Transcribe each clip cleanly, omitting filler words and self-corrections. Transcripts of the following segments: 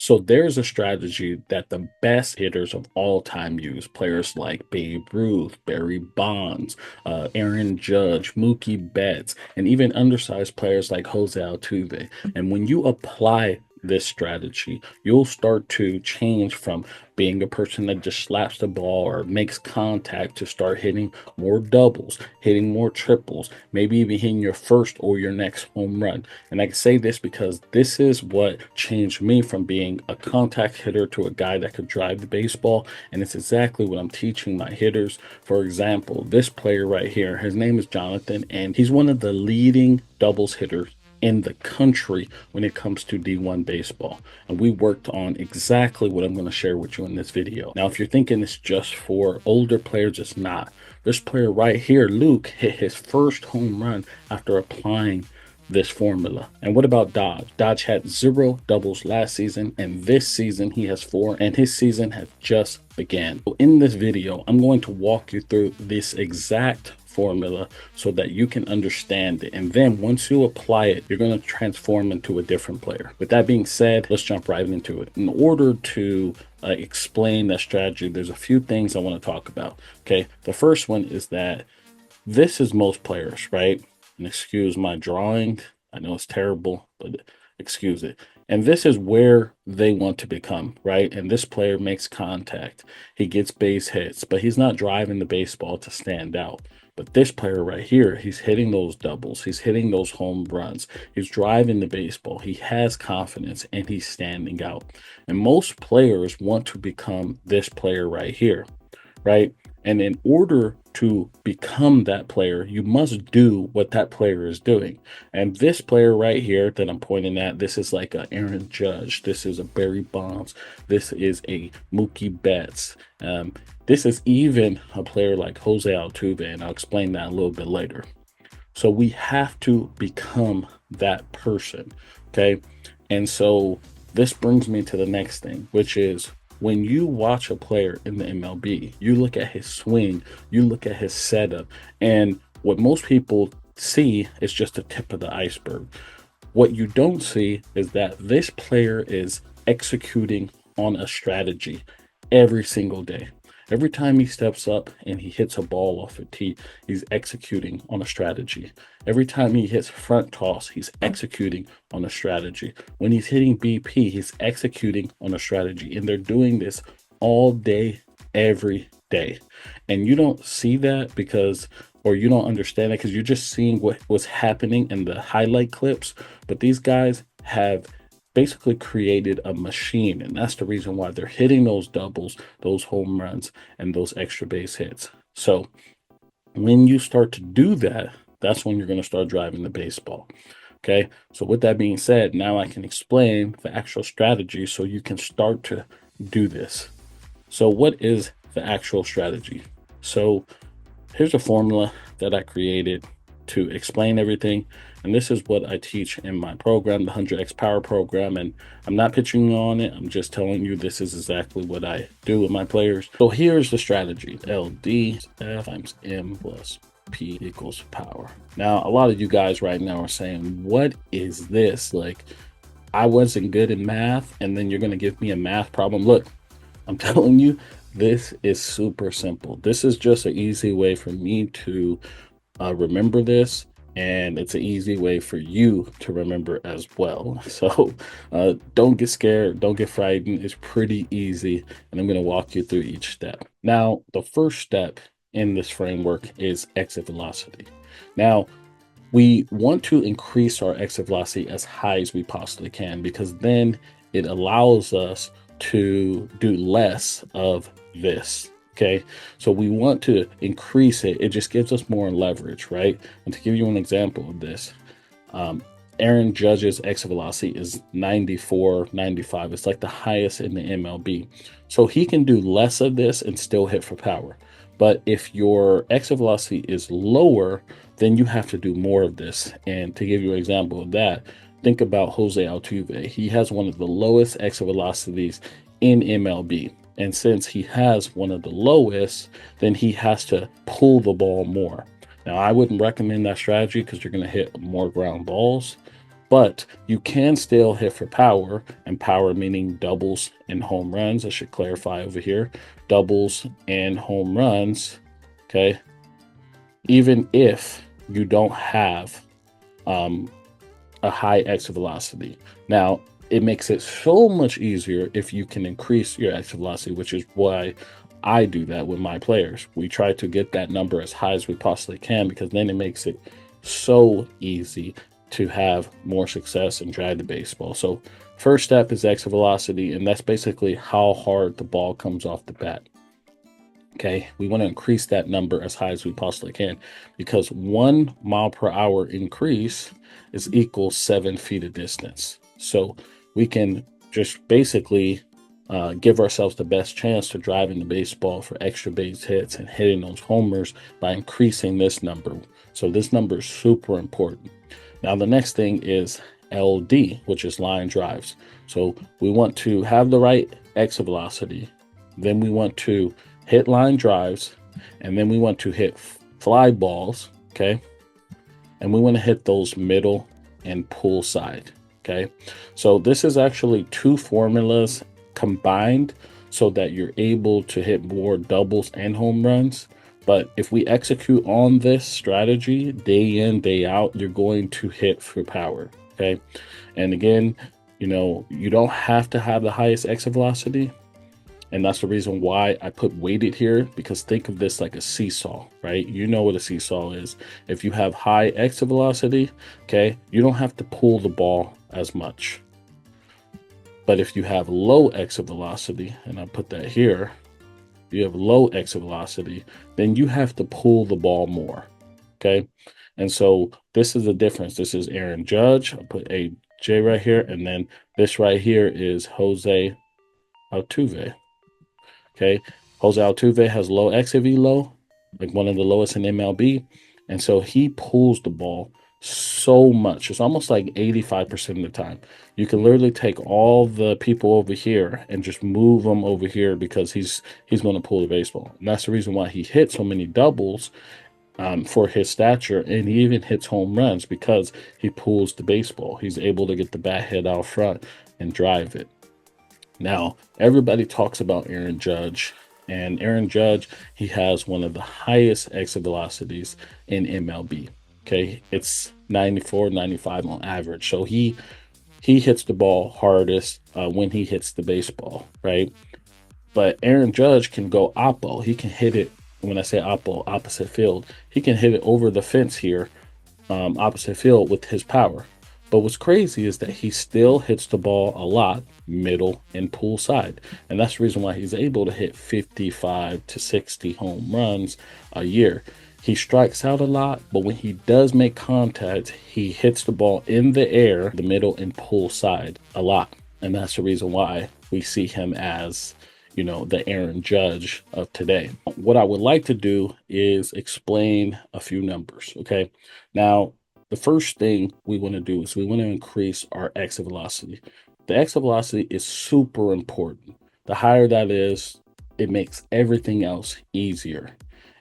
So there's a strategy that the best hitters of all time use. Players like Babe Ruth, Barry Bonds, Aaron Judge, Mookie Betts, and even undersized players like Jose Altuve. And when you apply this strategy, you'll start to change from being a person that just slaps the ball or makes contact to start hitting more doubles, hitting more triples, maybe even hitting your first or your next home run. And I can say this because this is what changed me from being a contact hitter to a guy that could drive the baseball. And it's exactly what I'm teaching my hitters. For example, this player right here, his name is Jonathan, and he's one of the leading doubles hitters in the country when it comes to D1 baseball. And we worked on exactly what I'm going to share with you in this video. Now, if you're thinking it's just for older players, it's not. This player right here, Luke, hit his first home run after applying this formula. And what about Dodge? Dodge had 0 doubles last season, and this season he has 4, and his season has just began. So in this video, I'm going to walk you through this exact formula so that you can understand it. And then once you apply it, you're going to transform into a different player. With that being said, let's jump right into it. In order to explain that strategy, there's a few things I want to talk about. Okay. The first one is that this is most players, right? And excuse my drawing. I know it's terrible, but excuse it. And this is where they want to become, right? And this player makes contact. He gets base hits, but he's not driving the baseball to stand out. But this player right here, he's hitting those doubles. He's hitting those home runs. He's driving the baseball. He has confidence and he's standing out. And most players want to become this player right here, right? And in order to become that player, you must do what that player is doing. And this player right here that I'm pointing at, this is like a Aaron Judge. This is a Barry Bonds. This is a Mookie Betts. This is even a player like Jose Altuve, and I'll explain that a little bit later. So we have to become that person, okay? And so this brings me to the next thing, which is when you watch a player in the MLB, you look at his swing, you look at his setup, and what most people see is just the tip of the iceberg. What you don't see is that this player is executing on a strategy every single day. Every time he steps up and he hits a ball off a tee, he's executing on a strategy. Every time he hits front toss, he's executing on a strategy. When he's hitting BP, he's executing on a strategy. And they're doing this all day, every day. And you don't see that because, or you don't understand it because you're just seeing what was happening in the highlight clips. But these guys have basically created a machine, and that's the reason why they're hitting those doubles, those home runs, and those extra base hits. So when you start to do that, that's when you're going to start driving the baseball. Okay, so with that being said, now I can explain the actual strategy so you can start to do this. So what is the actual strategy? So here's a formula that I created to explain everything. And this is what I teach in my program, the 100X Power Program. And I'm not pitching on it. I'm just telling you this is exactly what I do with my players. So here's the strategy. LD F times M plus P equals power. Now, a lot of you guys right now are saying, what is this? Like, I wasn't good in math, and then you're going to give me a math problem. Look, I'm telling you, this is super simple. This is just an easy way for me to remember this, and it's an easy way for you to remember as well. So don't get scared, don't get frightened. It's pretty easy, and I'm going to walk you through each step. Now, the first step in this framework is exit velocity. Now, we want to increase our exit velocity as high as we possibly can, because then it allows us to do less of this. Okay, so we want to increase it. It just gives us more leverage, right? And to give you an example of this, Aaron Judge's exit velocity is 94, 95. It's like the highest in the MLB. So he can do less of this and still hit for power. But if your exit velocity is lower, then you have to do more of this. And to give you an example of that, think about Jose Altuve. He has one of the lowest exit velocities in MLB. And since he has one of the lowest, then he has to pull the ball more. Now, I wouldn't recommend that strategy because you're going to hit more ground balls. but you can still hit for power, and power meaning doubles and home runs. I should clarify over here, doubles and home runs. Okay. Even if you don't have a high exit velocity. Now, it makes it so much easier if you can increase your exit velocity, which is why I do that with my players. We try to get that number as high as we possibly can, because then it makes it so easy to have more success and drive the baseball. So first step is exit velocity, and that's basically how hard the ball comes off the bat. Okay, we want to increase that number as high as we possibly can, because 1 mile per hour increase is equal 7 feet of distance. So we can just basically give ourselves the best chance to driving the baseball for extra base hits and hitting those homers by increasing this number. So this number is super important. Now the next thing is LD, which is line drives. So we want to have the right exit velocity. Then we want to hit line drives, and then we want to hit fly balls, okay? And we want to hit those middle and pull side, okay? So this is actually 2 formulas combined so that you're able to hit more doubles and home runs. But if we execute on this strategy day in, day out, you're going to hit for power, okay? And again, you don't have to have the highest exit velocity. And that's the reason why I put weighted here, because think of this like a seesaw, right? You know what a seesaw is. If you have high exit velocity, okay, you don't have to pull the ball as much. But if you have low exit velocity, and I put that here, you have low exit velocity, then you have to pull the ball more, okay? And so this is the difference. This is Aaron Judge. I'll put a J right here, and then this right here is Jose Altuve. Okay, Jose Altuve has low exit velo, like one of the lowest in MLB, and so he pulls the ball so much. It's almost like 85% of the time. You can literally take all the people over here and just move them over here, because he's going to pull the baseball. And that's the reason why he hits so many doubles for his stature, and he even hits home runs, because he pulls the baseball. He's able to get the bat head out front and drive it. Now, everybody talks about Aaron Judge, and Aaron Judge, he has one of the highest exit velocities in MLB. Okay, it's 94, 95 on average. So he hits the ball hardest when he hits the baseball, right? But Aaron Judge can go oppo. He can hit it, when I say oppo, opposite field, he can hit it over the fence here, opposite field, with his power. But what's crazy is that he still hits the ball a lot, middle and pull side. And that's the reason why he's able to hit 55 to 60 home runs a year. He strikes out a lot, but when he does make contact, he hits the ball in the air, the middle and pull side a lot. And that's the reason why we see him as, the Aaron Judge of today. What I would like to do is explain a few numbers, okay? Now, the first thing we want to do is we want to increase our exit velocity. The exit velocity is super important. The higher that is, it makes everything else easier.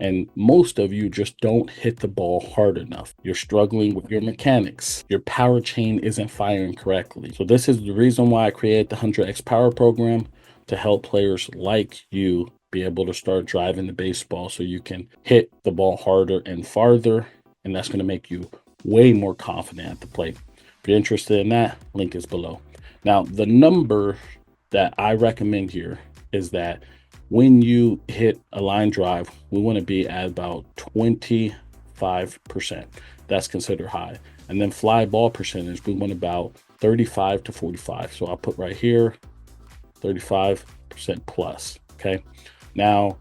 And most of you just don't hit the ball hard enough. You're struggling with your mechanics. Your power chain isn't firing correctly. So this is the reason why I created the 100X Power Program, to help players like you be able to start driving the baseball so you can hit the ball harder and farther. And that's going to make you way more confident at the plate. If you're interested in that, link is below. Now, the number that I recommend here is that when you hit a line drive, we want to be at about 25%. That's considered high. And then fly ball percentage, we want about 35 to 45. So I'll put right here, 35% plus, okay? Now,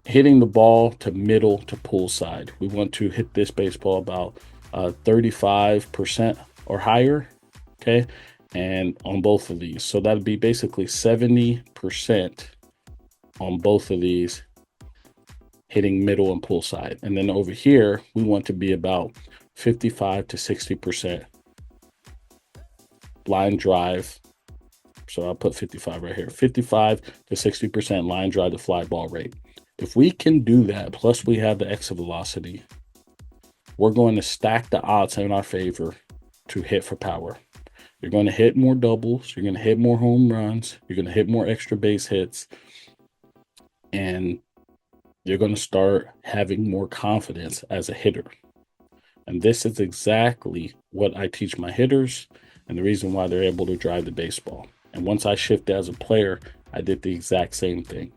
hitting the ball to middle to pull side, we want to hit this baseball about 35% or higher, okay? And on both of these. So that'd be basically 70% on both of these, hitting middle and pull side. And then over here, we want to be about 55 to 60% line drive. So I'll put 55 right here, 55 to 60% line drive to fly ball rate. If we can do that, plus we have the exit velocity, we're going to stack the odds in our favor to hit for power. You're going to hit more doubles. You're going to hit more home runs. You're going to hit more extra base hits. And you're going to start having more confidence as a hitter. And this is exactly what I teach my hitters and the reason why they're able to drive the baseball. And once I shifted as a player, I did the exact same thing.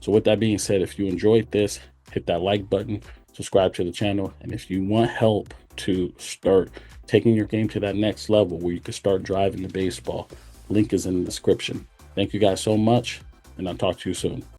So with that being said, if you enjoyed this, hit that like button, subscribe to the channel. And if you want help to start taking your game to that next level where you can start driving the baseball, link is in the description. Thank you guys so much, and I'll talk to you soon.